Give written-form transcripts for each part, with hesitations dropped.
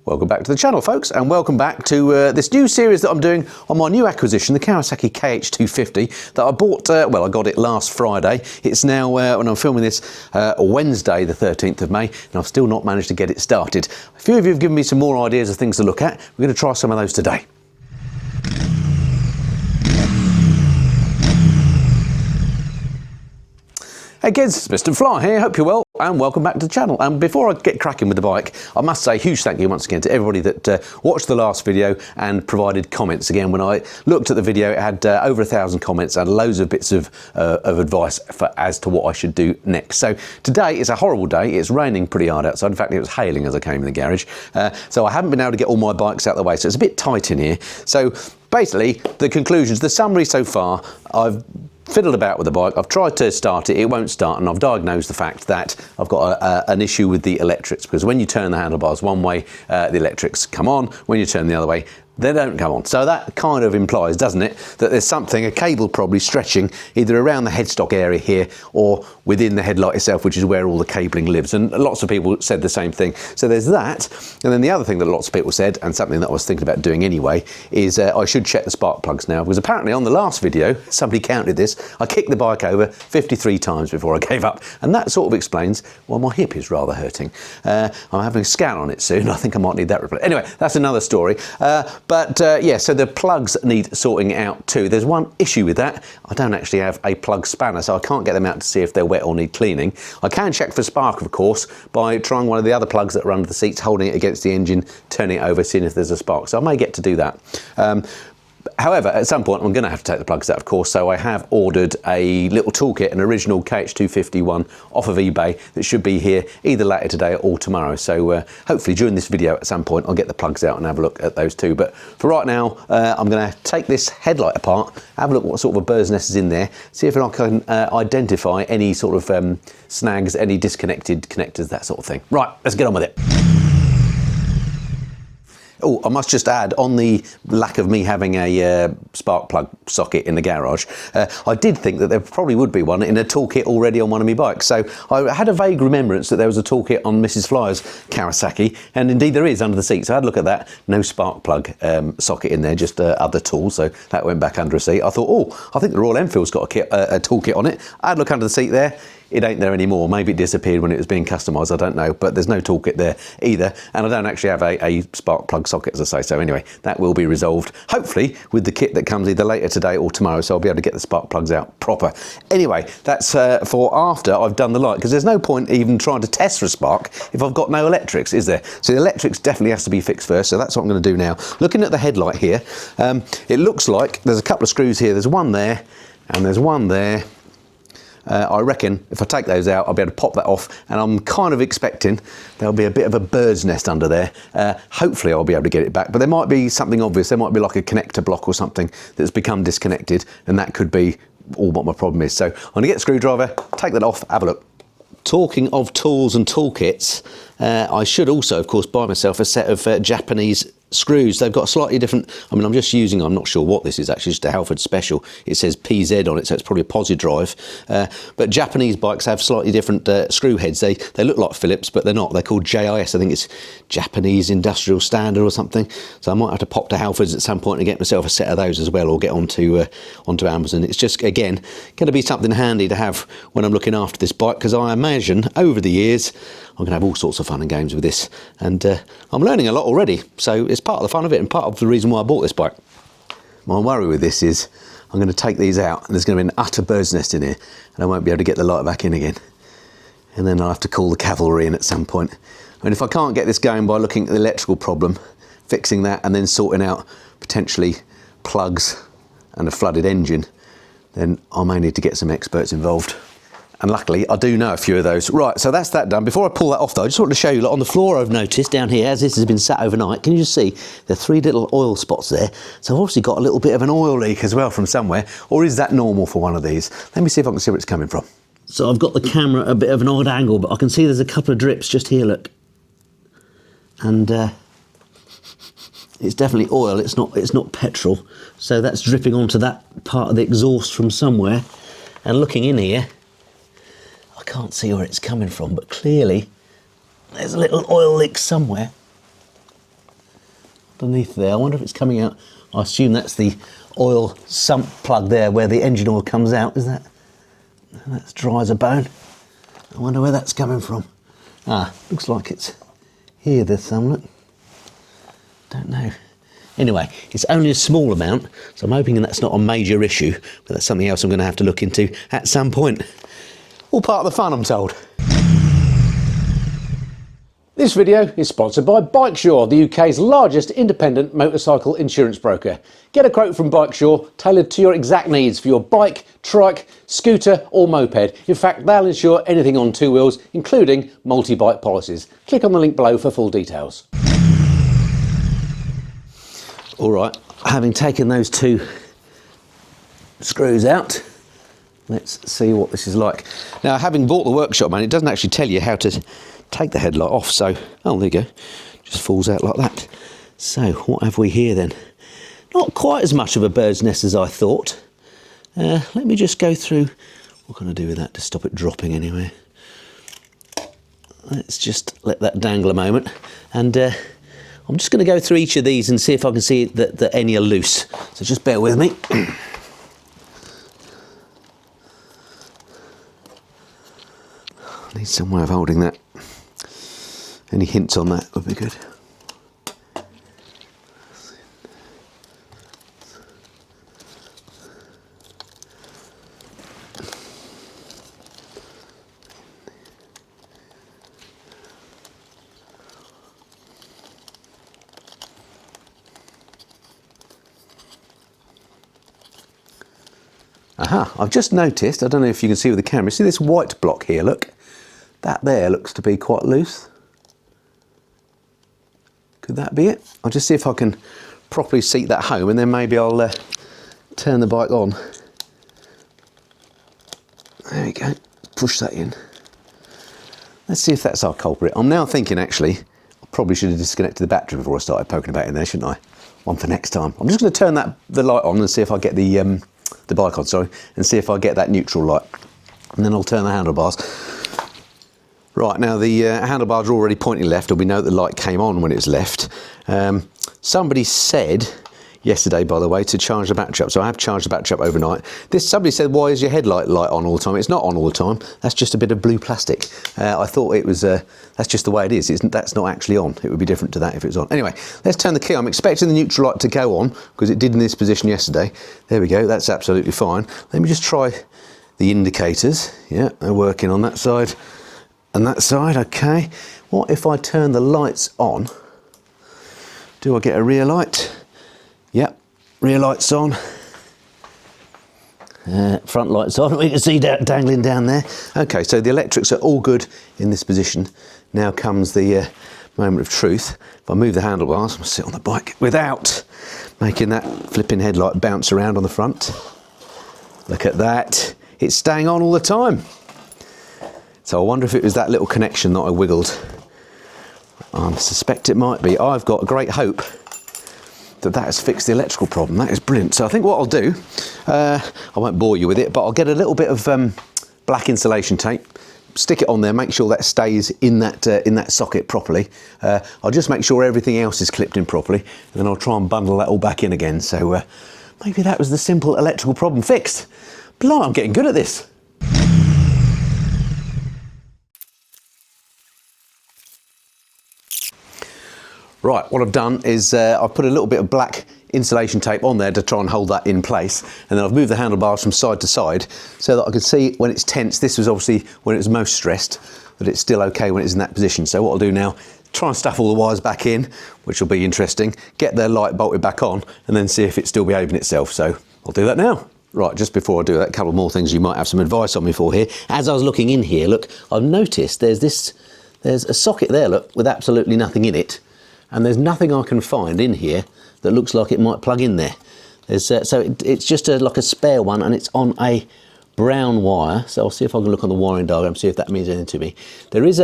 Welcome back to the channel, folks, and welcome back to this new series that I'm doing on my new acquisition, the Kawasaki KH250 that I bought, well, I got it last Friday. It's now, when I'm filming this, Wednesday the 13th of May, and I've still not managed to get it started. A few of you have given me some more ideas of things to look at. We're going to try some of those today. Hey kids, it's Mr. Fly here, hope you're well and welcome back to the channel. And before I get cracking with the bike, I must say a huge thank you once again to everybody that watched the last video and provided comments. Again, when I looked at the video, it had over 1,000 comments and loads of bits of advice as to what I should do next. So today is a horrible day, it's raining pretty hard outside. In fact, it was hailing as I came in the garage. So I haven't been able to get all my bikes out of the way, so it's a bit tight in here. So basically, the conclusions, the summary so far, I've fiddled about with the bike, I've tried to start it, it won't start, and I've diagnosed the fact that I've got an issue with the electrics, because when you turn the handlebars one way, the electrics come on, when you turn the other way, they don't come on. So that kind of implies, doesn't it, that there's something, a cable probably stretching either around the headstock area here or within the headlight itself, which is where all the cabling lives. And lots of people said the same thing. So there's that. And then the other thing that lots of people said, and something that I was thinking about doing anyway, is I should check the spark plugs now, because apparently on the last video, somebody counted this, I kicked the bike over 53 times before I gave up. And that sort of explains why my hip is rather hurting. I'm having a scan on it soon. I think I might need that replaced. Anyway, that's another story. Yeah, so the plugs need sorting out too. There's one issue with that. I don't actually have a plug spanner, so I can't get them out to see if they're wet or need cleaning. I can check for spark, of course, by trying one of the other plugs that are under the seats, holding it against the engine, turning it over, seeing if there's a spark. So I may get to do that. However, at some point I'm going to have to take the plugs out, of course, so I have ordered a little toolkit, an original KH250 one off of eBay that should be here either later today or tomorrow. So hopefully during this video at some point I'll get the plugs out and have a look at those too. But for right now, I'm going to take this headlight apart, have a look what sort of a bird's nest is in there, see if I can identify any sort of snags, any disconnected connectors, that sort of thing. Right, let's get on with it. Oh, I must just add, on the lack of me having a spark plug socket in the garage, I did think that there probably would be one in a toolkit already on one of my bikes. So I had a vague remembrance that there was a toolkit on Mrs. Flyer's Kawasaki, and indeed there is under the seat. So I had a look at that, no spark plug socket in there, just other tools. So that went back under a seat. I thought, oh, I think the Royal Enfield's got a toolkit on it. I had a look under the seat there. It ain't there anymore. Maybe it disappeared when it was being customised, I don't know, but there's no toolkit there either, and I don't actually have a spark plug socket, as I say. So anyway, that will be resolved, hopefully with the kit that comes either later today or tomorrow, so I'll be able to get the spark plugs out proper. Anyway, that's for after I've done the light, because there's no point even trying to test for a spark if I've got no electrics, is there? So the electrics definitely has to be fixed first, so that's what I'm going to do now. Looking at the headlight here, it looks like there's a couple of screws here. There's one there, and there's one there. I reckon if I take those out, I'll be able to pop that off, and I'm kind of expecting there'll be a bit of a bird's nest under there. Hopefully I'll be able to get it back, but there might be something obvious. There might be like a connector block or something that's become disconnected, and that could be all what my problem is. So I'm going to get the screwdriver, take that off, have a look. Talking of tools and toolkits, I should also, of course, buy myself a set of Japanese screws. They've got a slightly different, I mean, I'm just using, I'm not sure what this is actually, just a Halford Special. It says PZ on it, so it's probably a posi drive. But Japanese bikes have slightly different screw heads. They look like Phillips, but they're not. They're called JIS. I think it's Japanese Industrial Standard or something. So I might have to pop to Halfords at some point and get myself a set of those as well, or get onto Amazon. It's just, again, going to be something handy to have when I'm looking after this bike, because I imagine over the years I'm going to have all sorts of fun and games with this, and I'm learning a lot already, so it's part of the fun of it and part of the reason why I bought this bike. My worry with this is I'm going to take these out and there's going to be an utter bird's nest in here, and I won't be able to get the light back in again, and then I'll have to call the cavalry in at some point. And if I can't get this going by looking at the electrical problem, fixing that, and then sorting out potentially plugs and a flooded engine, then I may need to get some experts involved. And luckily, I do know a few of those. Right, so that's that done. Before I pull that off, though, I just wanted to show you, look, on the floor I've noticed down here, as this has been sat overnight, can you just see there are 3 little oil spots there? So I've obviously got a little bit of an oil leak as well from somewhere. Or is that normal for one of these? Let me see if I can see where it's coming from. So I've got the camera at a bit of an odd angle, but I can see there's a couple of drips just here, look. And it's definitely oil, it's not petrol. So that's dripping onto that part of the exhaust from somewhere. And looking in here, I can't see where it's coming from, but clearly there's a little oil leak somewhere. underneath there. I wonder if it's coming out. I assume that's the oil sump plug there where the engine oil comes out. Is that? That's dry as a bone. I wonder where that's coming from. Ah, looks like it's here, there's some, look. Don't know. Anyway, it's only a small amount, so I'm hoping that's not a major issue, but that's something else I'm going to have to look into at some point. All part of the fun, I'm told. This video is sponsored by Bikesure, the UK's largest independent motorcycle insurance broker. Get a quote from Bikesure tailored to your exact needs for your bike, trike, scooter or moped. In fact, they'll insure anything on two wheels, including multi-bike policies. Click on the link below for full details. All right, having taken those two screws out, let's see what this is like. Now, having bought the workshop man, it doesn't actually tell you how to take the headlight off, so, oh, there you go, just falls out like that. So, what have we here then? Not quite as much of a bird's nest as I thought. Let me just go through, what can I do with that to stop it dropping anywhere? Let's just let that dangle a moment, and I'm just going to go through each of these and see if I can see that any are loose. So just bear with me. I need some way of holding that. Any hints on that would be good. Aha, I've just noticed, I don't know if you can see with the camera, see this white block here, look? That there looks to be quite loose. Could that be it? I'll just see if I can properly seat that home, and then maybe I'll turn the bike on. There we go, push that in. Let's see if that's our culprit. I'm now thinking, actually, I probably should have disconnected the battery before I started poking about in there, shouldn't I? One for next time. I'm just going to turn the light on and see if I get the bike on, sorry, and see if I get that neutral light. And then I'll turn the handlebars. Right, now the handlebars are already pointing left, and we know that the light came on when it's left. Somebody said yesterday, by the way, to charge the battery up, so I have charged the battery up overnight. Somebody said, why is your headlight light on all the time? It's not on all the time, that's just a bit of blue plastic. I thought it was, that's just the way it is. That's not actually on. It would be different to that if it was on. Anyway, let's turn the key. I'm expecting the neutral light to go on, because it did in this position yesterday. There we go, that's absolutely fine. Let me just try the indicators. Yeah, they're working on that side and that side, okay. What if I turn the lights on? Do I get a rear light? Yep, rear light's on. Front light's on, we can see dangling down there. Okay, so the electrics are all good in this position. Now comes the moment of truth. If I move the handlebars, I'm gonna sit on the bike without making that flipping headlight bounce around on the front. Look at that, it's staying on all the time. So I wonder if it was that little connection that I wiggled. I suspect it might be. I've got great hope that has fixed the electrical problem. That is brilliant. So I think what I'll do, I won't bore you with it, but I'll get a little bit of black insulation tape, stick it on there, make sure that stays in that socket properly. I'll just make sure everything else is clipped in properly, and then I'll try and bundle that all back in again. So maybe that was the simple electrical problem fixed. Blimey, I'm getting good at this. Right, what I've done is I've put a little bit of black insulation tape on there to try and hold that in place, and then I've moved the handlebars from side to side so that I can see when it's tense. This was obviously when it was most stressed, that it's still okay when it's in that position. So what I'll do now, try and stuff all the wires back in, which will be interesting, get the light bolted back on, and then see if it's still behaving itself. So I'll do that now. Right, just before I do that, a couple more things you might have some advice on me for here. As I was looking in here, look, I've noticed there's a socket there, look, with absolutely nothing in it. And there's nothing I can find in here that looks like it might plug in there. It's just like a spare one, and it's on a brown wire. So I'll see if I can look on the wiring diagram, see if that means anything to me. There is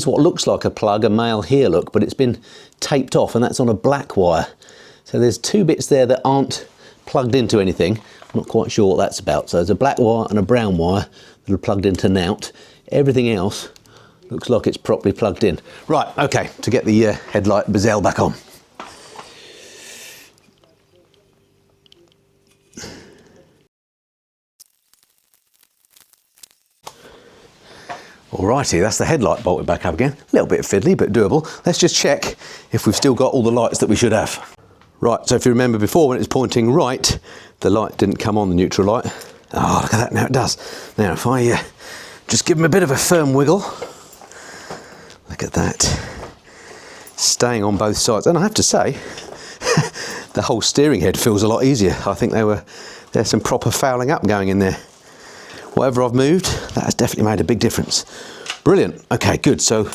what looks like a plug, a male here, look, but it's been taped off, and that's on a black wire. So there's two bits there that aren't plugged into anything. I'm not quite sure what that's about. So there's a black wire and a brown wire that are plugged into Nout. Everything else looks like it's properly plugged in. Right, okay, to get the headlight bezel back on. Alrighty, that's the headlight bolted back up again. A little bit fiddly, but doable. Let's just check if we've still got all the lights that we should have. Right, so if you remember before when it was pointing right, the light didn't come on, the neutral light. Oh, look at that, now it does. Now if I just give them a bit of a firm wiggle, look at that. Staying on both sides, and I have to say, the whole steering head feels a lot easier. I think there's some proper fouling up going in there. Whatever I've moved, that has definitely made a big difference. Brilliant. Okay, good. So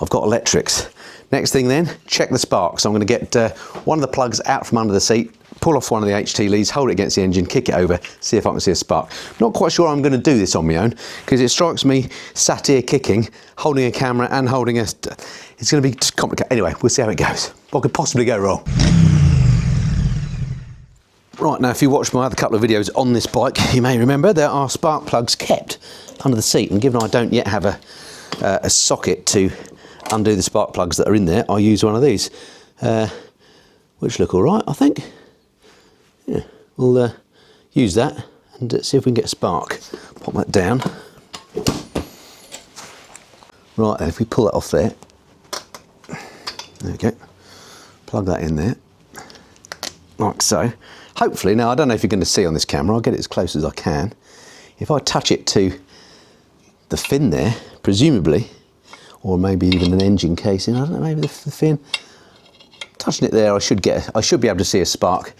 I've got electrics. Next thing then, check the sparks. I'm going to get one of the plugs out from under the seat, pull off one of the HT leads, hold it against the engine, kick it over, see if I can see a spark. Not quite sure I'm going to do this on my own, because it strikes me sat here kicking, holding a camera and holding a... It's going to be complicated. Anyway, we'll see how it goes. What could possibly go wrong? Right, now if you watched my other couple of videos on this bike, you may remember there are spark plugs kept under the seat, and given I don't yet have a socket to undo the spark plugs that are in there, I use one of these, which look all right, I think. Yeah, we'll use that and see if we can get a spark. Pop that down. Right, then if we pull that off there we go, plug that in there, like so. Hopefully, now I don't know if you're going to see on this camera, I'll get it as close as I can. If I touch it to the fin there, presumably, or maybe even an engine casing, I don't know, maybe the fin. Touching it there, I should be able to see a spark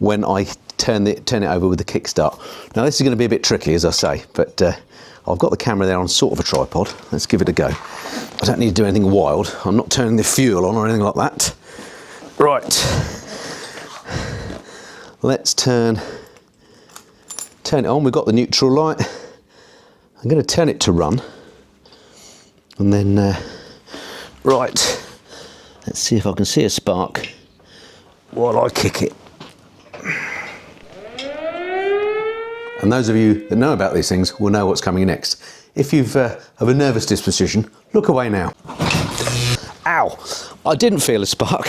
when I turn it over with the kickstart. Now this is going to be a bit tricky, as I say, but I've got the camera there on sort of a tripod. Let's give it a go. I don't need to do anything wild. I'm not turning the fuel on or anything like that. Right. Let's turn it on. We've got the neutral light. I'm going to turn it to run. And then, right, let's see if I can see a spark while I kick it. And those of you that know about these things will know what's coming next. If you've of a nervous disposition, look away now. Ow! I didn't feel a spark,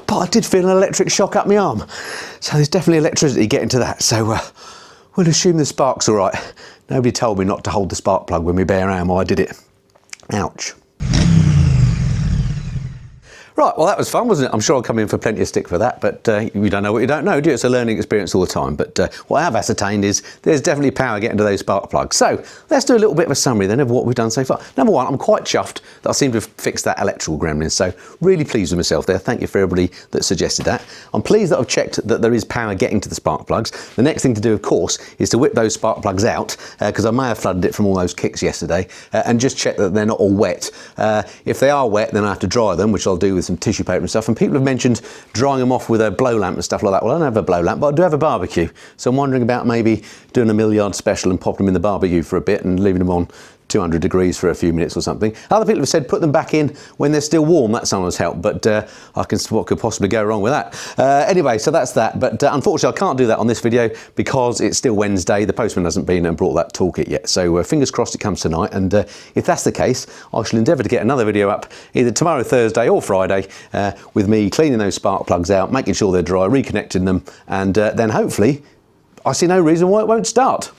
but I did feel an electric shock up my arm. So there's definitely electricity getting to that. So we'll assume the spark's all right. Nobody told me not to hold the spark plug with my bare arm while I did it. Ouch. Right, well that was fun, wasn't it? I'm sure I'll come in for plenty of stick for that, but you don't know what you don't know, do you? It's a learning experience all the time, but what I have ascertained is there's definitely power getting to those spark plugs. So let's do a little bit of a summary then of what we've done so far. Number one, I'm quite chuffed that I seem to have fixed that electrical gremlin, so really pleased with myself there. Thank you for everybody that suggested that. I'm pleased that I've checked that there is power getting to the spark plugs. The next thing to do, of course, is to whip those spark plugs out, because I may have flooded it from all those kicks yesterday, and just check that they're not all wet. If they are wet, then I have to dry them, which I'll do with some tissue paper and stuff, and people have mentioned drying them off with a blow lamp and stuff like that. Well, I don't have a blow lamp, but I do have a barbecue, so I'm wondering about maybe doing a milliard special and popping them in the barbecue for a bit and leaving them on 200 degrees for a few minutes or something. Other people have said put them back in when they're still warm. That sometimes helps, but what could possibly go wrong with that? Anyway, so that's that, but unfortunately I can't do that on this video because it's still Wednesday. The postman hasn't been and brought that toolkit yet, so fingers crossed it comes tonight, and if that's the case, I shall endeavour to get another video up either tomorrow, Thursday or Friday, with me cleaning those spark plugs out, making sure they're dry, reconnecting them, and then hopefully I see no reason why it won't start.